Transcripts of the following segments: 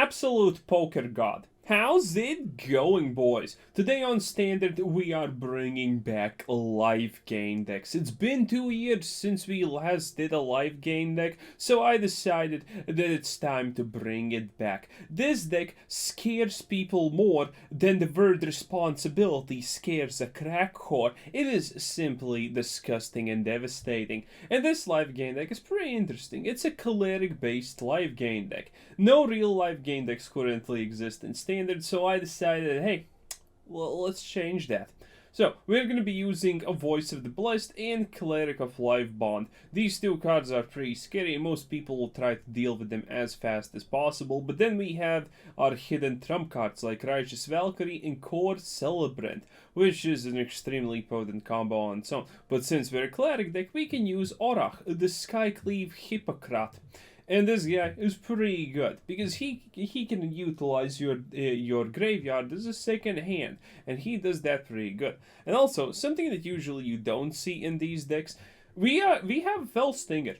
absolute poker god. How's it going, boys? Today on Standard, we are bringing back life gain decks. It's been 2 years since we last did a life gain deck, so I decided that it's time to bring it back. This deck scares people more than the word responsibility scares a crack whore. It is simply disgusting and devastating. And this life gain deck is pretty interesting. It's a cleric-based life gain deck. No real life gain decks currently exist in Standard, so I decided, hey, well, let's change that. So, we're going to be using a Voice of the Blessed and Cleric of Life Bond. These two cards are pretty scary, and most people will try to deal with them as fast as possible, but then we have our hidden trump cards like Righteous Valkyrie and Kor Celebrant, which is an extremely potent combo on its own. But since we're a Cleric deck, we can use Orah, the Skyclave Hippocrat. And this guy is pretty good because he can utilize your graveyard as a second hand, and he does that pretty good. And also something that usually you don't see in these decks, we have Fellstinger.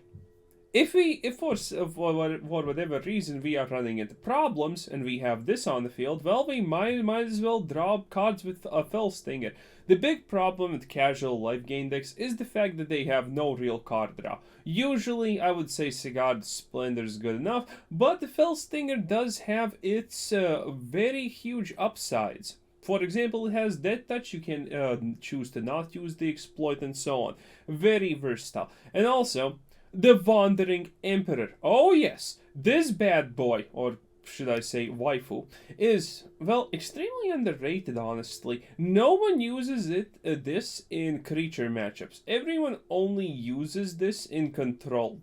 If for whatever reason we are running into problems and we have this on the field, well, we might as well draw cards with a Fellstinger. The big problem with casual life gain decks is the fact that they have no real card draw. Usually, I would say Sigarda Splendor is good enough, but the Fellstinger does have its very huge upsides. For example, it has Death Touch, you can choose to not use the exploit and so on. Very versatile. And also, the Wandering Emperor. Oh yes, this bad boy, or should I say waifu, is, well, extremely underrated, honestly. No one uses this in creature matchups. Everyone only uses this in control.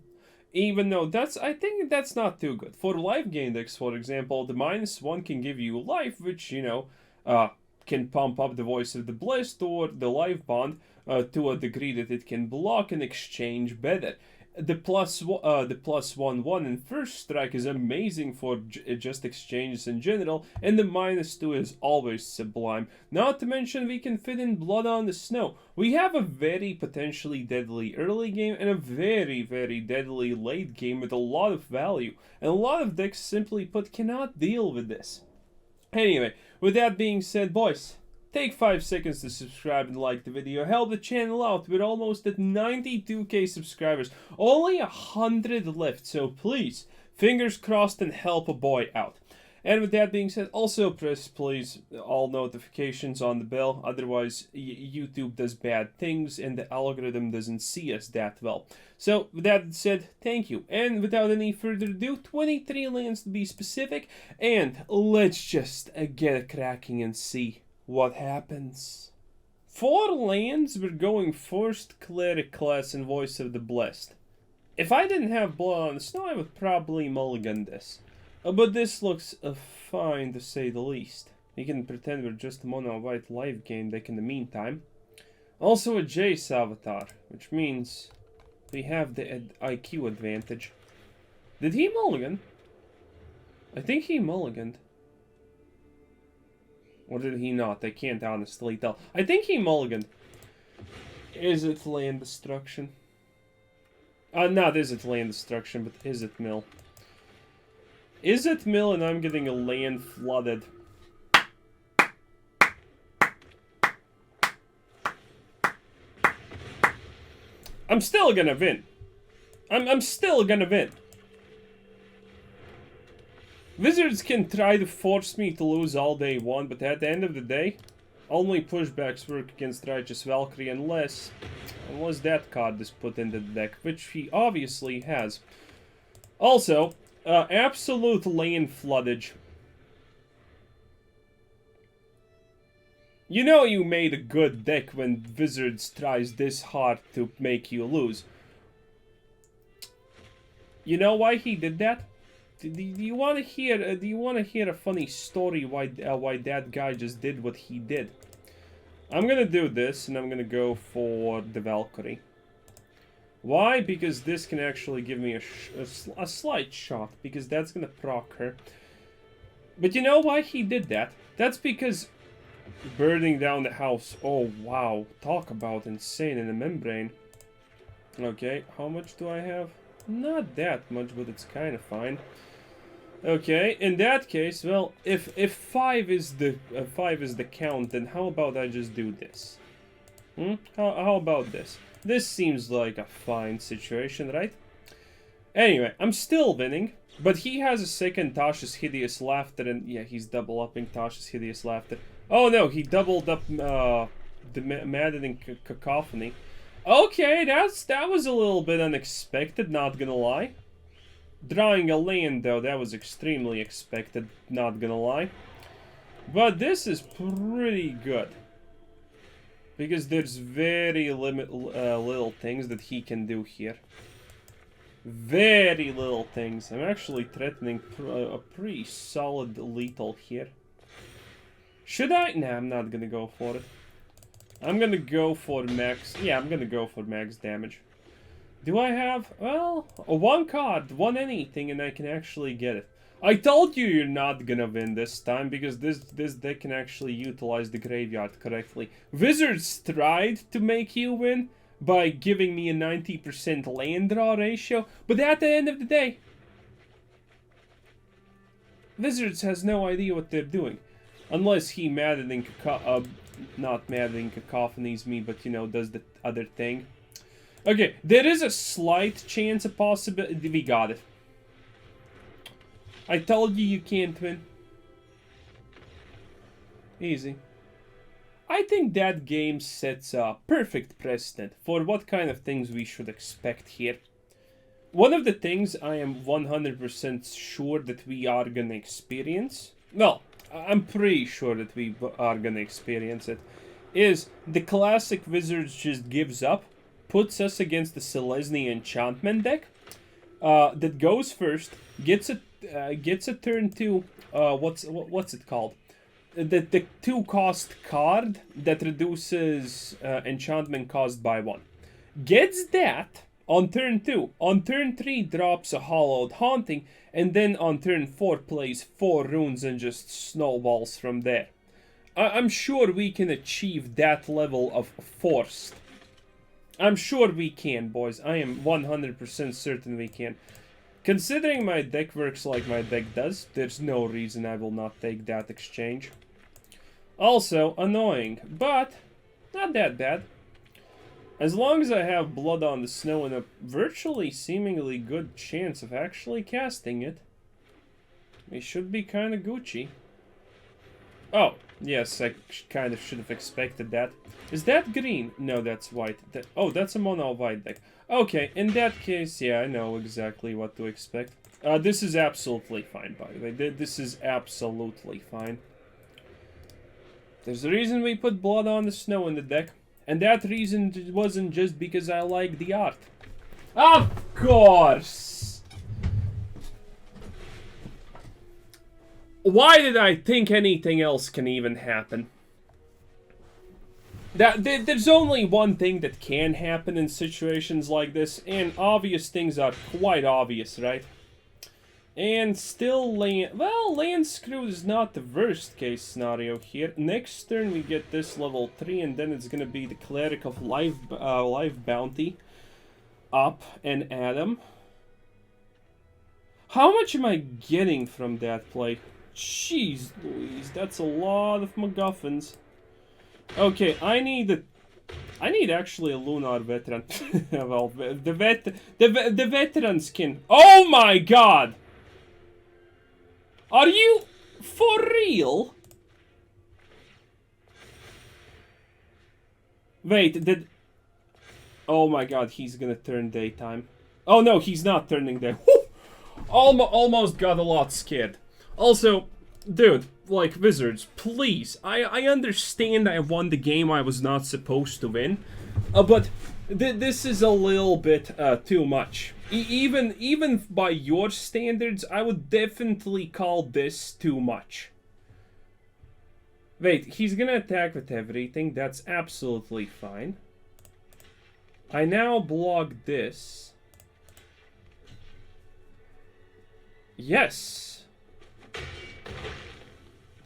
Even though I think that's not too good. For life gain decks, for example, the -1 can give you life, which, can pump up the Voice of the Blessed or the Life Bond to a degree that it can block and exchange better. The +1/1 in First Strike is amazing for just exchanges in general, and the -2 is always sublime. Not to mention we can fit in Blood on the Snow. We have a very potentially deadly early game and a very, very deadly late game with a lot of value, and a lot of decks, simply put, cannot deal with this. Anyway, with that being said, boys, take 5 seconds to subscribe and like the video. Help the channel out. We're almost at 92k subscribers. Only 100 left, so please, fingers crossed and help a boy out. And with that being said, also press, please, all notifications on the bell. Otherwise, YouTube does bad things and the algorithm doesn't see us that well. So, with that said, thank you. And without any further ado, 23 lands to be specific. And let's just get it cracking and see what happens. 4 lands, we're going first Cleric Class and Voice of the Blessed. If I didn't have Blood on the Snow, I would probably mulligan this. But this looks fine, to say the least. We can pretend we're just a mono-white life gain deck in the meantime. Also a Jace avatar, which means we have the IQ advantage. Did he mulligan? I think he mulliganed. Or did he not? I can't honestly tell. I think he mulliganed. Is it land destruction? Not is it land destruction, but is it mill? Is it mill and I'm getting a land flooded? I'm still gonna win. I'm still gonna win. Wizards can try to force me to lose all they want, but at the end of the day, only pushbacks work against Righteous Valkyrie unless that card is put in the deck, which he obviously has. Also, absolute lane floodage. You know you made a good deck when Wizards tries this hard to make you lose. You know why he did that? Do you want to hear? Do you want to hear a funny story why that guy just did what he did? I'm gonna do this, and I'm gonna go for the Valkyrie. Why? Because this can actually give me a slight shot, because that's gonna proc her. But you know why he did that? That's because burning down the house. Oh wow! Talk about insane in the membrane. Okay, how much do I have? Not that much, but it's kind of fine. Okay, in that case, well, if 5 is the count, then how about I just do this? How about this? This seems like a fine situation, right? Anyway, I'm still winning, but he has a second Tasha's Hideous Laughter, and yeah, he's double upping Tasha's Hideous Laughter. Oh no, he doubled up the Maddening Cacophony. Okay, that was a little bit unexpected, not gonna lie. Drawing a land, though, that was extremely expected, not gonna lie. But this is pretty good. Because there's very little things that he can do here. Very little things. I'm actually threatening a pretty solid lethal here. Should I? Nah, I'm not gonna go for it. I'm gonna go for max. Yeah, I'm gonna go for max damage. Do I have? Well, one card, one anything, and I can actually get it. I told you you're not gonna win this time, because this deck can actually utilize the graveyard correctly. Wizards tried to make you win by giving me a 90% land draw ratio, but at the end of the day, Wizards has no idea what they're doing. Unless he not maddening cacophonies me, but you know, does the other thing. Okay, there is a slight chance, a possibility. We got it. I told you can't win. Easy. I think that game sets a perfect precedent for what kind of things we should expect here. One of the things I am 100% sure that we are gonna experience, well, I'm pretty sure that we are gonna experience it, is the classic Wizards just gives up, puts us against the Selesnya enchantment deck, that goes first, gets a turn 2, what's it called? The 2-cost card that reduces enchantment cost by 1. Gets that on turn 2. On turn 3 drops a Hallowed Haunting, and then on turn 4 plays 4 runes and just snowballs from there. I'm sure we can achieve that level of forced. I'm sure we can, boys. I am 100% certain we can. Considering my deck works like my deck does, there's no reason I will not take that exchange. Also, annoying, but not that bad. As long as I have Blood on the Snow and a virtually seemingly good chance of actually casting it, we should be kind of Gucci. Oh, yes, I kind of should have expected that. Is that green? No, that's white. Oh, that's a mono white deck. Okay, in that case, yeah, I know exactly what to expect. This is absolutely fine, by the way. This is absolutely fine. There's a reason we put Blood on the Snow in the deck. And that reason wasn't just because I like the art. Of course! Why did I think anything else can even happen? There's only one thing that can happen in situations like this, and obvious things are quite obvious, right? And still land screw is not the worst case scenario here. Next turn we get this level 3, and then it's gonna be the Cleric of Life Bounty up and Adam. How much am I getting from that play? Jeez Louise, that's a lot of MacGuffins. Okay, I need actually a Lunarch Veteran. Well, the veteran skin. Oh my god! Are you for real? Wait, oh my god, he's gonna turn daytime. Oh no, he's not turning day. Almost got a lot scared. Also, dude, like, Wizards, please. I understand I won the game I was not supposed to win. But this is a little bit too much. Even by your standards, I would definitely call this too much. Wait, he's gonna attack with everything. That's absolutely fine. I now block this. Yes.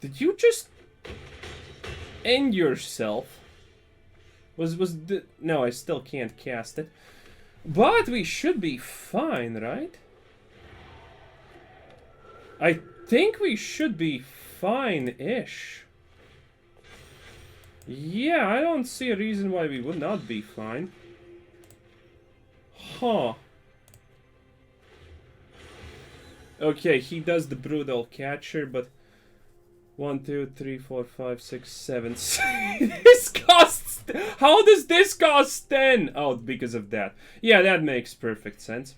Did you just end yourself? No, I still can't cast it. But we should be fine, right? I think we should be fine-ish. Yeah, I don't see a reason why we would not be fine. Huh. Okay, he does the brutal catcher, but 1, 2, 3, 4, 5, 6, 7. This costs. How does this cost 10? Oh, because of that. Yeah, that makes perfect sense.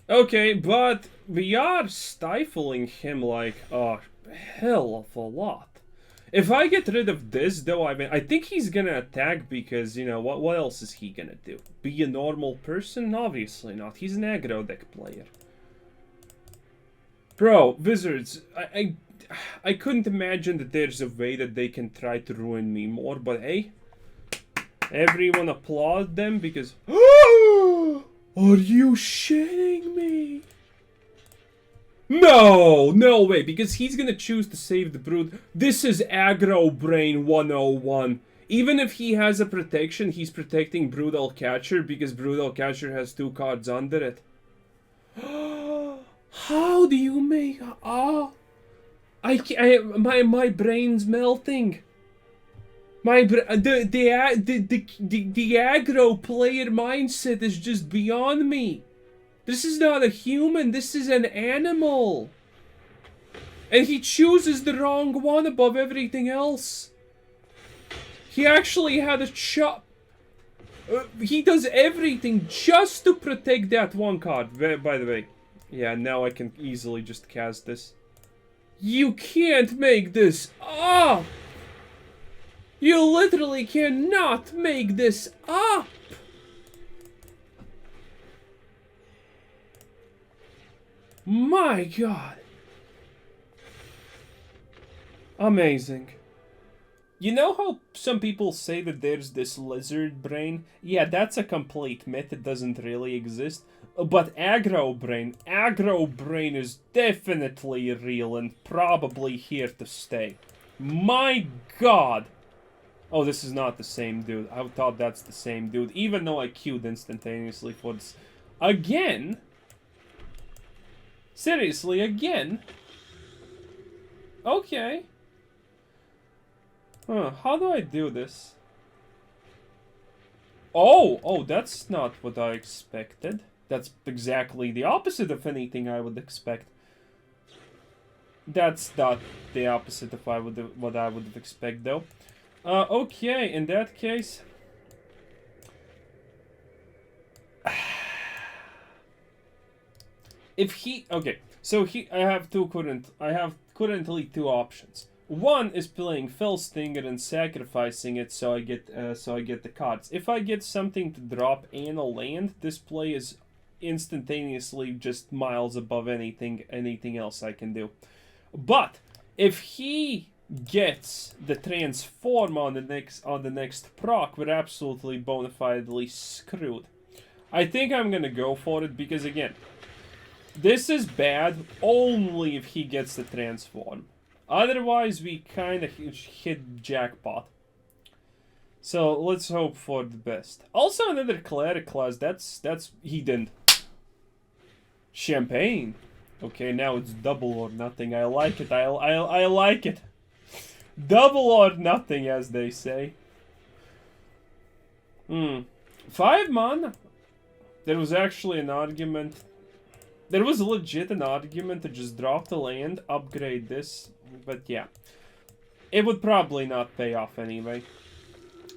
Okay, but we are stifling him like a hell of a lot. If I get rid of this, though, I think he's gonna attack because, you know, what else is he gonna do? Be a normal person? Obviously not. He's an aggro deck player. Bro, Wizards, I couldn't imagine that there's a way that they can try to ruin me more, but hey, everyone applaud them because... Are you shitting me? No, no way, because he's gonna choose to save the brood. This is aggro brain 101. Even if he has a protection, he's protecting Brutal Catcher because Brutal Catcher has 2 cards under it. How do you make... my brain's melting. The aggro player mindset is just beyond me. This is not a human, this is an animal. And he chooses the wrong one above everything else. He actually had a chop. He does everything just to protect that one card, by the way. Yeah, now I can easily just cast this. You can't make this up! You literally cannot make this up! My god. Amazing. You know how some people say that there's this lizard brain? Yeah, that's a complete myth. It doesn't really exist. But aggro brain is definitely real and probably here to stay. My god. Oh, this is not the same dude. I thought that's the same dude, even though I queued instantaneously for this. Again? Seriously, again? Okay. Huh, how do I do this? Oh, that's not what I expected. That's exactly the opposite of anything I would expect. That's not the opposite of what I would have expected, though. Okay, in that case... If he... Okay, so I have currently 2 options. One is playing Fellstinger and sacrificing it so I get the cards. If I get something to drop and a land, this play is instantaneously just miles above anything else I can do. But if he gets the transform on the next proc, we're absolutely bona fidely screwed. I think I'm gonna go for it because again, this is bad only if he gets the transform. Otherwise, we kind of hit jackpot. So let's hope for the best. Also, another Cleric Class. That's he didn't. Champagne. Okay, now it's double or nothing. I like it. I like it. Double or nothing, as they say. 5 mana. There was actually an argument. There was legit an argument to just drop the land, upgrade this, but yeah. It would probably not pay off anyway.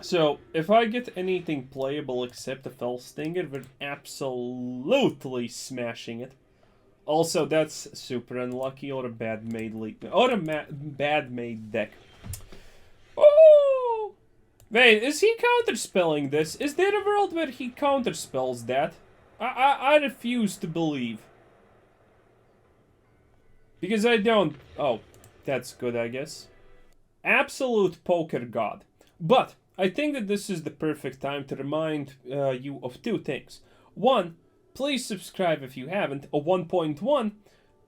So, if I get anything playable except a Fellstinger, we're absolutely smashing it. Also, that's super unlucky or a bad made bad made deck. Oh! Wait, is he counterspelling this? Is there a world where he counterspells that? I refuse to believe. Because I don't... Oh, that's good, I guess. Absolute poker god. But, I think that this is the perfect time to remind you of 2 things. 1, please subscribe if you haven't. 1.1,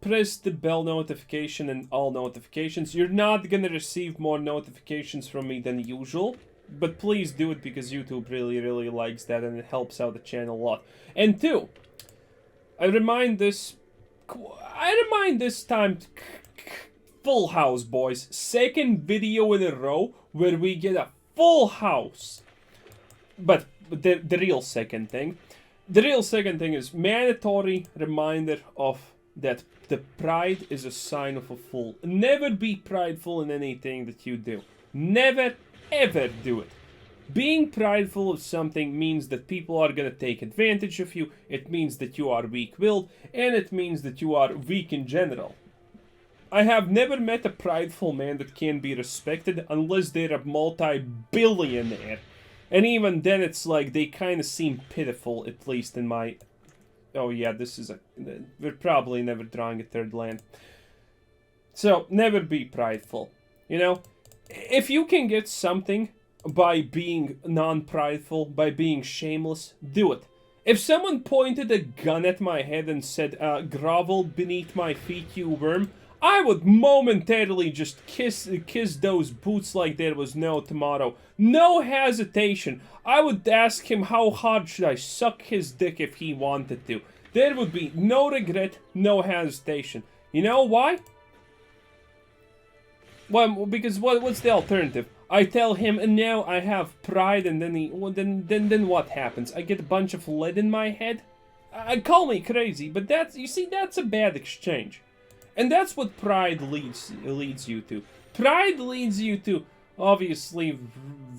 press the bell notification and all notifications. You're not gonna receive more notifications from me than usual. But please do it because YouTube really likes that and it helps out the channel a lot. And 2, I remind this I remind this time, full house, boys. Second video in a row where we get a full house. But the real second thing. The real second thing is mandatory reminder of that the pride is a sign of a fool. Never be prideful in anything that you do. Never, ever do it. Being prideful of something means that people are gonna take advantage of you, it means that you are weak-willed, and it means that you are weak in general. I have never met a prideful man that can be respected unless they're a multi-billionaire. And even then it's like they kind of seem pitiful, at least in my... Oh yeah, this is a... We're probably never drawing a third land. So, never be prideful. You know? If you can get something by being non-prideful, by being shameless, do it. If someone pointed a gun at my head and said, grovel beneath my feet, you worm, I would momentarily just kiss those boots like there was no tomorrow. No hesitation. I would ask him how hard should I suck his dick if he wanted to. There would be no regret, no hesitation. You know why? Well, because what's the alternative? I tell him, and now I have pride, and then what happens? I get a bunch of lead in my head? Call me crazy, but you see, that's a bad exchange. And that's what pride leads you to. Pride leads you to, obviously,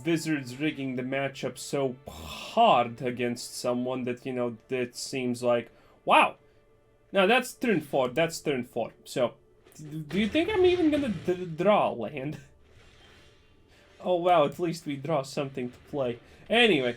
Wizards rigging the matchup so hard against someone that, you know, that seems like, wow. Now, that's turn 4, So, do you think I'm even gonna draw a land? Oh wow, at least we draw something to play. Anyway,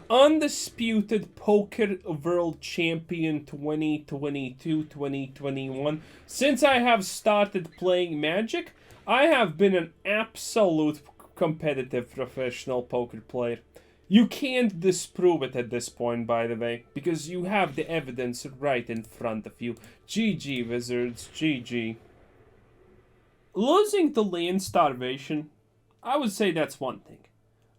undisputed poker world champion 2022-2021. Since I have started playing Magic, I have been an absolute competitive professional poker player. You can't disprove it at this point, by the way, because you have the evidence right in front of you. GG, Wizards, GG. Losing to land starvation, I would say that's one thing.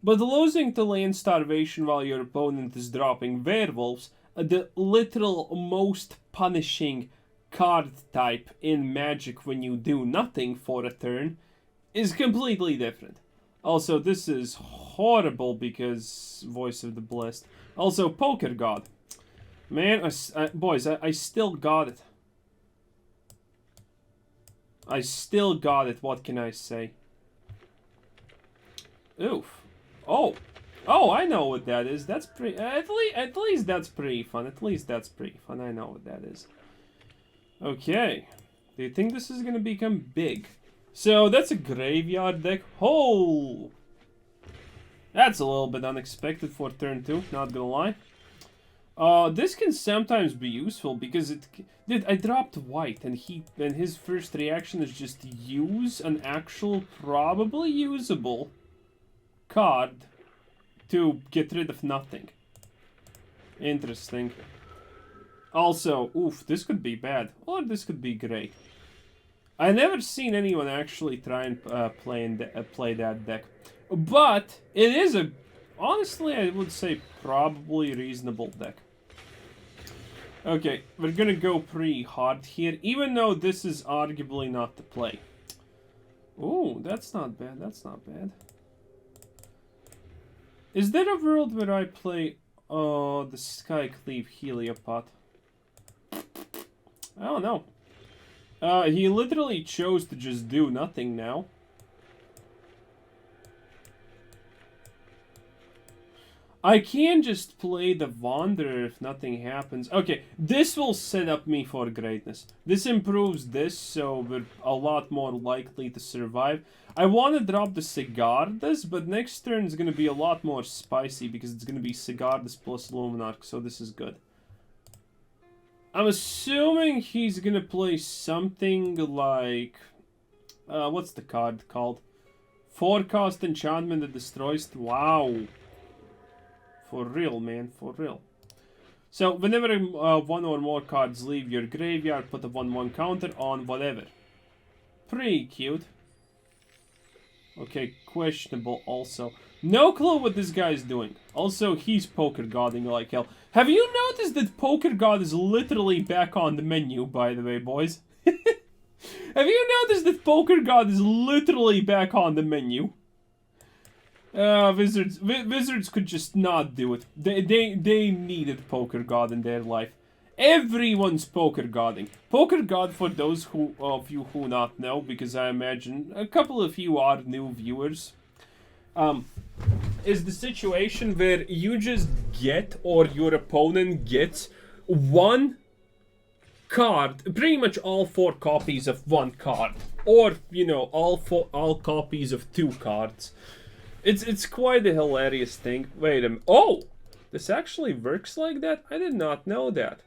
But losing to land starvation while your opponent is dropping werewolves, the literal most punishing card type in Magic when you do nothing for a turn, is completely different. Also, this is horrible because Voice of the Blessed. Also, Poker God. Man, boys, I still got it. I still got it, what can I say? Oof. Oh, I know what that is. That's pretty. At least that's pretty fun. I know what that is. Okay. Do you think this is gonna become big? So that's a graveyard deck. Oh, that's a little bit unexpected for turn 2. Not gonna lie. This can sometimes be useful because I dropped white and his first reaction is just use an actual probably usable card to get rid of nothing. Interesting. Also, oof, this could be bad, or this could be great. I never seen anyone actually try and play that deck, but it is honestly, I would say probably reasonable deck. Okay, we're gonna go pretty hard here, even though this is arguably not the play. Ooh, that's not bad. Is there a world where I play the Skyclave Hierophant? I don't know. He literally chose to just do nothing now. I can just play the Wanderer if nothing happens. Okay, this will set up me for greatness. This improves this, so we're a lot more likely to survive. I want to drop the Sigardas, but next turn is going to be a lot more spicy because it's going to be Sigardas plus Lunarch, so this is good. I'm assuming he's going to play something like... what's the card called? 4-cost enchantment that destroys... Wow. For real, man, for real. So, whenever one or more cards leave your graveyard, put a 1/1 counter on whatever. Pretty cute. Okay, questionable also. No clue what this guy's doing. Also, he's poker godding like hell. Have you noticed that poker god is literally back on the menu, by the way, boys? Have you noticed that poker god is literally back on the menu? Wizards could just not do it. They needed poker god in their life. Everyone's poker godding. Poker god, for those of you who not know, because I imagine a couple of you are new viewers, is the situation where you just get, or your opponent gets, one card, pretty much all 4 copies of one card, or you know, all copies of 2 cards. It's quite a hilarious thing. Wait a minute. Oh, this actually works like that? I did not know that.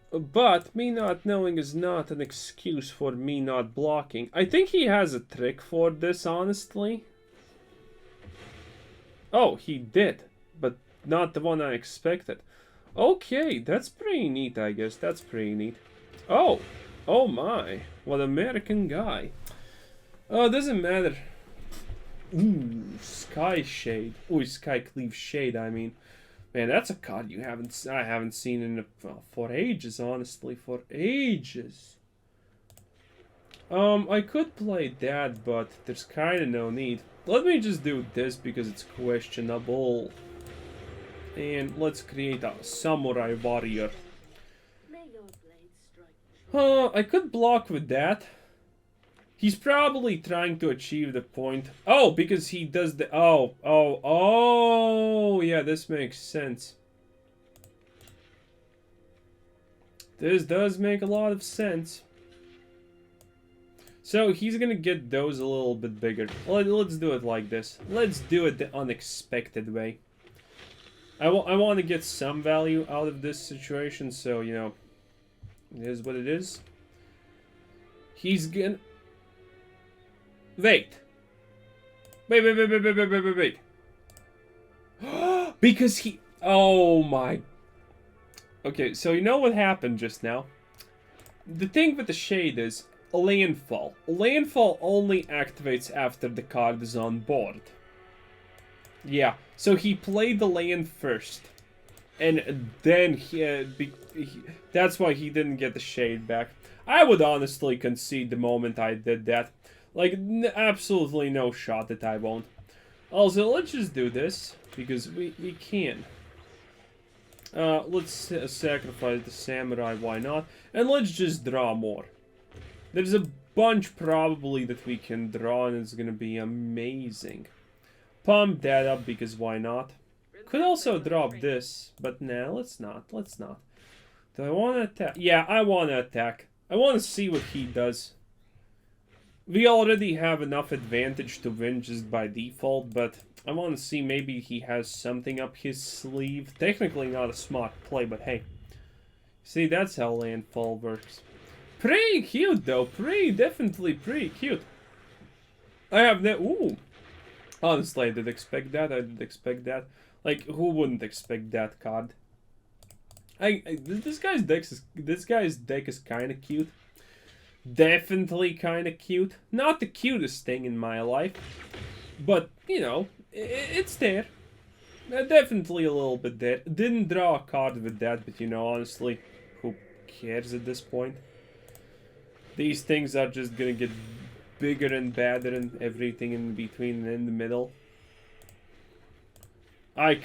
But me not knowing is not an excuse for me not blocking. I think he has a trick for this, honestly. Oh, he did, but not the one I expected. Okay, that's pretty neat, I guess. That's pretty neat. Oh, oh my, what American guy. Oh, it doesn't matter. Ooh, Sky Shade. Ooh, Skyclave Shade, I mean. Man, that's a card I haven't seen in for ages, honestly, for ages. I could play that, but there's kind of no need. Let me just do this because it's questionable. And let's create a samurai warrior. I could block with that. He's probably trying to achieve the point. Oh, because he does the... Oh, yeah, this makes sense. This does make a lot of sense. So, he's gonna get those a little bit bigger. Let's do it like this. Let's do it the unexpected way. I want to get some value out of this situation, so, you know, it is what it is. He's gonna... Wait. Wait. Because he... Oh my... Okay, so you know what happened just now? The thing with the shade is landfall. Landfall only activates after the card is on board. Yeah, so he played the land first. And then that's why he didn't get the shade back. I would honestly concede the moment I did that. Like, absolutely no shot that I won't. Also, let's just do this, because we can. Let's sacrifice the samurai, why not? And let's just draw more. There's a bunch, probably, that we can draw, and it's gonna be amazing. Pump that up, because why not? Could also drop this, but nah, let's not. Do I want to attack? Yeah, I want to attack. I want to see what he does. We already have enough advantage to win just by default, but I want to see maybe he has something up his sleeve. Technically not a smart play, but hey. See, that's how landfall works. Pretty cute, though. Definitely pretty cute. I have that... Ooh. Honestly, I did expect that. Like, who wouldn't expect that card? This guy's deck is kind of cute. Definitely kind of cute. Not the cutest thing in my life, but you know, it's there. Definitely a little bit there. Didn't draw a card with that, but you know, honestly, who cares at this point? These things are just gonna get bigger and badder and everything in between and in the middle. I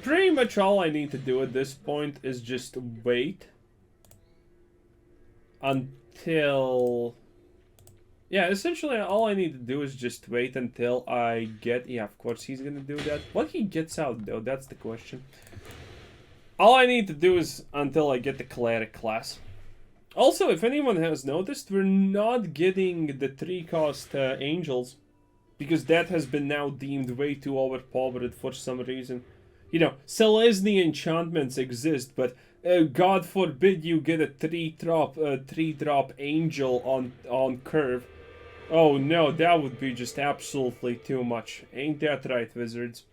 pretty much all I need to do at this point is just wait until... Yeah, essentially all I need to do is just wait until I get... Yeah, of course he's gonna do that. What he gets out though, that's the question. All I need to do is until I get the Cleric Class. Also, if anyone has noticed, we're not getting the 3-cost angels. Because that has been now deemed way too overpowered for some reason. You know, Selesnya enchantments exist, but God forbid you get a 3-drop angel on curve. Oh no, that would be just absolutely too much. Ain't that right, wizards?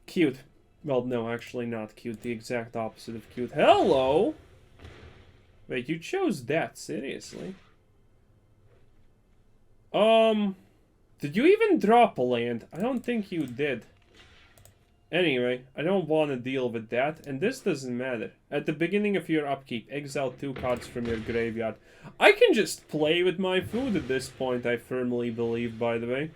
Cute. Well, no, actually not cute. The exact opposite of cute. Hello! Wait, you chose that, seriously? Did you even drop a land? I don't think you did. Anyway, I don't want to deal with that, and this doesn't matter. At the beginning of your upkeep, exile 2 cards from your graveyard. I can just play with my food at this point, I firmly believe, by the way.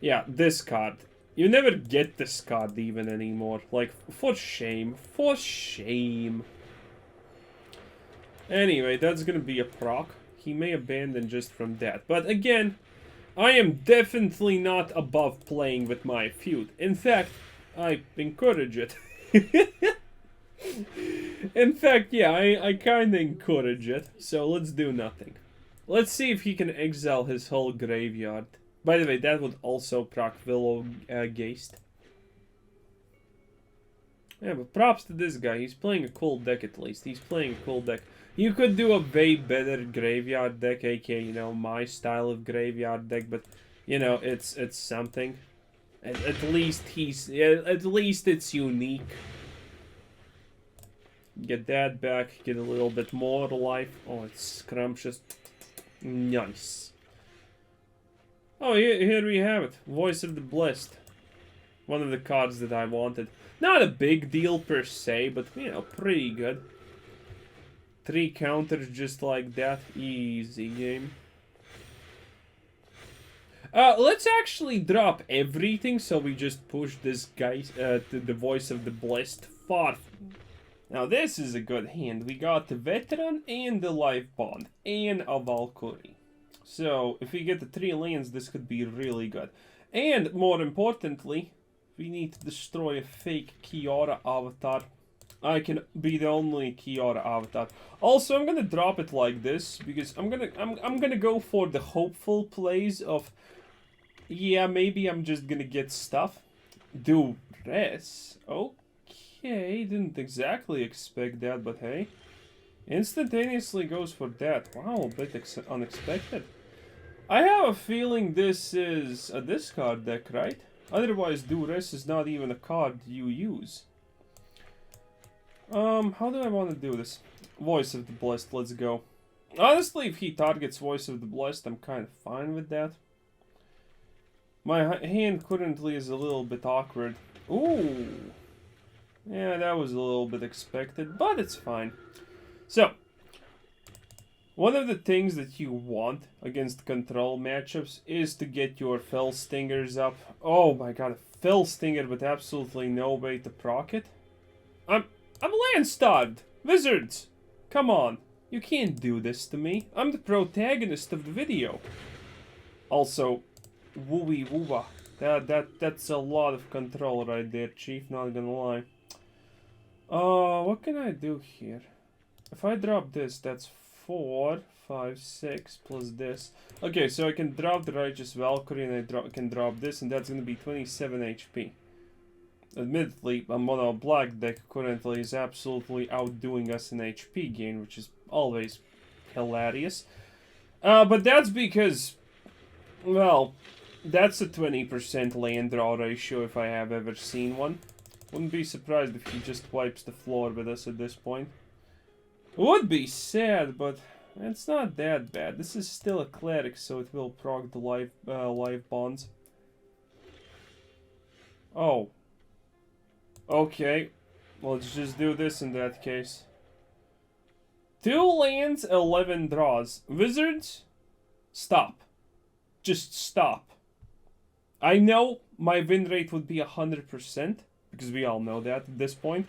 Yeah, this card. You never get this card even anymore. Like, for shame. For shame. Anyway, that's gonna be a proc. He may abandon just from that. But again, I am definitely not above playing with my feud. In fact, I encourage it. In fact, yeah, I kinda encourage it. So let's do nothing. Let's see if he can exile his whole graveyard. By the way, that would also proc Willow Geist. Yeah, but props to this guy. He's playing a cool deck at least. He's playing a cool deck. You could do a way better graveyard deck, aka, you know, my style of graveyard deck, but, you know, it's something. At least at least it's unique. Get that back, get a little bit more life. Oh, it's scrumptious. Nice. Oh, here we have it. Voice of the Blessed. One of the cards that I wanted. Not a big deal per se, but, you know, pretty good. 3 counters just like that. Easy game. Let's actually drop everything, so we just push this guy to the Voice of the Blessed far. Now this is a good hand. We got the Veteran and the Life Bond and a Valkyrie. So if we get the 3 lands, this could be really good. And more importantly, we need to destroy a fake Kiora avatar. I can be the only Kiora avatar. Also, I'm gonna drop it like this because I'm gonna go for the hopeful plays of, yeah, maybe I'm just gonna get stuff. Duress. Okay, didn't exactly expect that, but hey, instantaneously goes for that. Wow, a bit unexpected. I have a feeling this is a discard deck, right? Otherwise, Duress is not even a card you use. How do I want to do this? Voice of the Blessed, let's go. Honestly, if he targets Voice of the Blessed, I'm kind of fine with that. My hand currently is a little bit awkward. Ooh! Yeah, that was a little bit expected, but it's fine. So, one of the things that you want against control matchups is to get your Fell Stingers up. Oh my god, a Fell Stinger with absolutely no way to proc it? I'm land-starved! Wizards! Come on, you can't do this to me. I'm the protagonist of the video. Also, wooey woowa. That's a lot of control right there, Chief, not gonna lie. What can I do here? If I drop this, that's 4, 5, 6 plus this. Okay, so I can drop the Righteous Valkyrie and I can drop this, and that's gonna be 27 HP. Admittedly, a mono black deck currently is absolutely outdoing us in HP gain, which is always hilarious. But that's because, well, that's a 20% land draw ratio if I have ever seen one. Wouldn't be surprised if he just wipes the floor with us at this point. Would be sad, but it's not that bad. This is still a cleric, so it will proc the life bonds. Oh. Okay. Let's just do this in that case. 2 lands, 11 draws. Wizards, stop. Just stop. I know my win rate would be 100%, because we all know that at this point.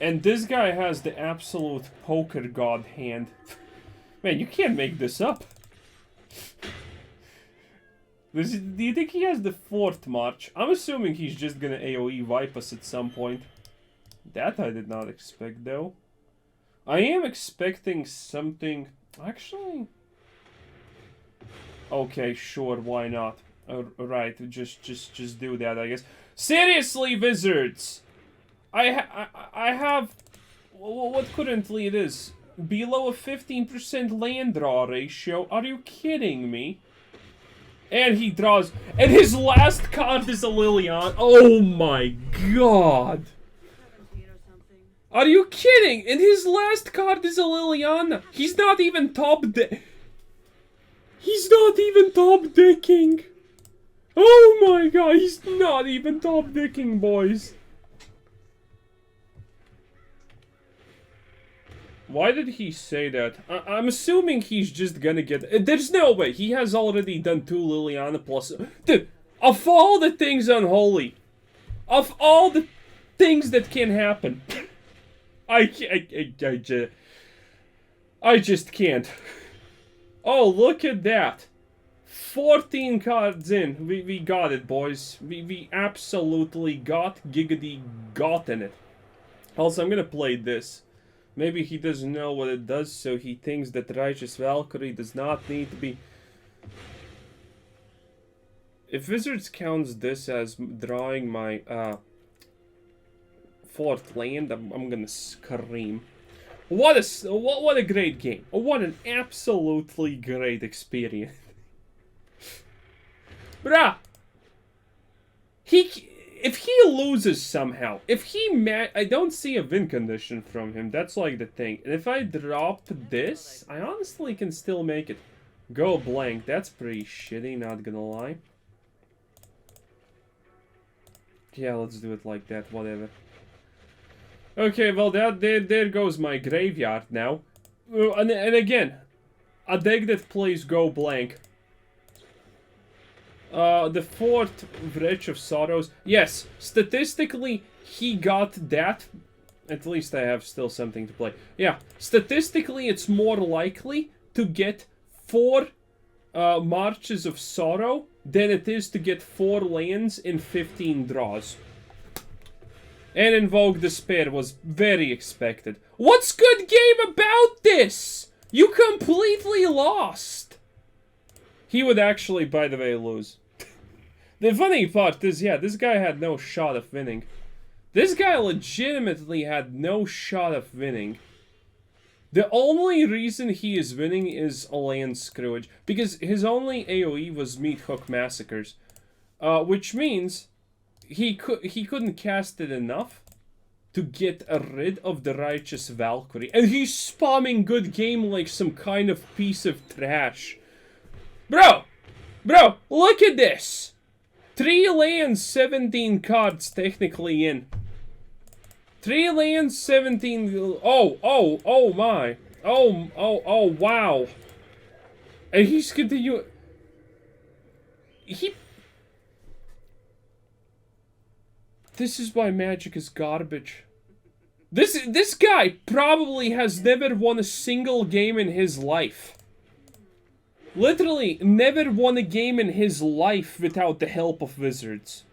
And this guy has the absolute poker god hand. Man, you can't make this up. Do you think he has the 4th March? I'm assuming he's just gonna AoE wipe us at some point. That I did not expect, though. I am expecting something... Actually... Okay, sure, why not? Right, just do that, I guess. Seriously, Wizards! I have... What currently it is? Below a 15% land draw ratio? Are you kidding me? And he draws... And his last card is a Liliana. Oh my god! Are you kidding? And his last card is a Liliana. He's not even top deck. He's not even top decking. Oh my god, he's not even top decking, boys. Why did he say that? I'm assuming he's just gonna get... There's no way. He has already done 2 Liliana plus... Dude, of all the things unholy, of all the things that can happen, I just can't. Oh, look at that. 14 cards in. We got it, boys. We absolutely giggity gotten it. Also, I'm gonna play this. Maybe he doesn't know what it does, so he thinks that Righteous Valkyrie does not need to be... If Wizards counts this as drawing my 4th land, I'm gonna scream. What a great game. What an absolutely great experience. Bruh! If he loses somehow, I don't see a win condition from him, that's like the thing. And if I drop this, I honestly can still make it. Go blank, that's pretty shitty, not gonna lie. Yeah, let's do it like that, whatever. Okay, well, there goes my graveyard now. And again, a deck that plays Go Blank. The 4th Wretch of Sorrows. Yes, statistically, he got that. At least I have still something to play. Yeah, statistically, it's more likely to get 4 Marches of Sorrow than it is to get 4 lands in 15 draws. And Invoke Despair was very expected. What's good game about this? You completely lost. He would actually, by the way, lose. The funny part is, yeah, this guy had no shot of winning. This guy legitimately had no shot of winning. The only reason he is winning is a land screwage. Because his only AoE was Meat Hook Massacres. Which means he couldn't cast it enough to get rid of the Righteous Valkyrie. And he's spamming good game like some kind of piece of trash. Bro, look at this. 3 lands, 17 cards technically in. 3 lands, 17... Oh my. Oh, wow. And he's continuing... This is why Magic is garbage. This guy probably has never won a single game in his life. Literally, never won a game in his life without the help of Wizards.